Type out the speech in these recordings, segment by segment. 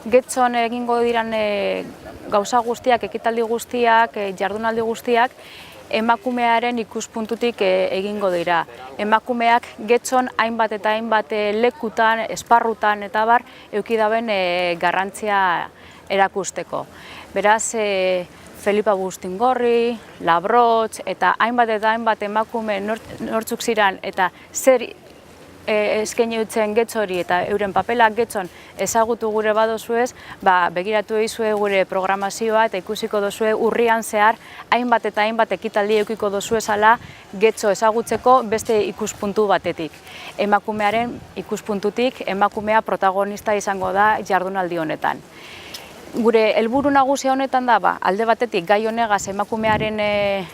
Getxon egingo diran gauza guztiak, ekitaldi guztiak, jardunaldi guztiak, emakumearen ikuspuntutik egingo dira. Emakumeak Getxon hainbat eta hainbat lekutan, esparrutan eta bar, eukidaben garrantzia erakusteko. Beraz, Felipa Bustingorri, Labrotx eta hainbat emakume nortzuk ziren eta zer eskaini dutzen Getxori eta euren papelak Getxon ezagutu gure badozuez, begiratu dizue gure programazioa eta ikusiko dozue urrian zehar hainbat eta hainbat ekitaldi edukiko dozuezala Getxo ezagutzeko beste ikuspuntu batetik. Emakumearen ikuspuntutik, emakumea protagonista izango da jardunaldi honetan. Gure helburu nagusia honetan da, alde batetik gai honegaz emakumearen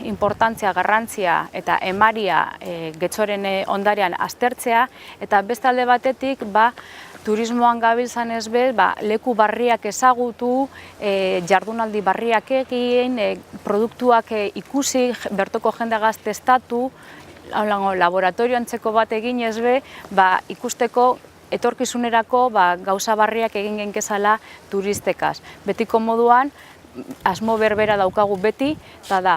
inportantzia, garrantzia eta emaria Getxoren ondarean aztertzea, eta beste alde batetik turismoan gabiltzan ez leku barriak ezagutu, jardunaldi barriak egin, produktuak ikusi, bertoko jendegaz testatu, laboratorio antzeko bat egin ez ikusteko etorkizunerako gauza barriak egin genkezala turistekaz. Betiko moduan, asmo berbera daukagu beti, eta da,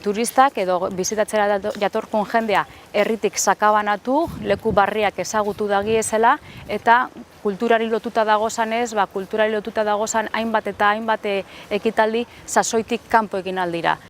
turistak edo bizitatzera jatorkun jendea herritik sakabanatu, leku barriak ezagutu dagiezela, eta kulturari lotuta dagozanez, kulturari lotuta dagozan hainbat eta hainbat ekitaldi sasoitik kanpo egin aldira.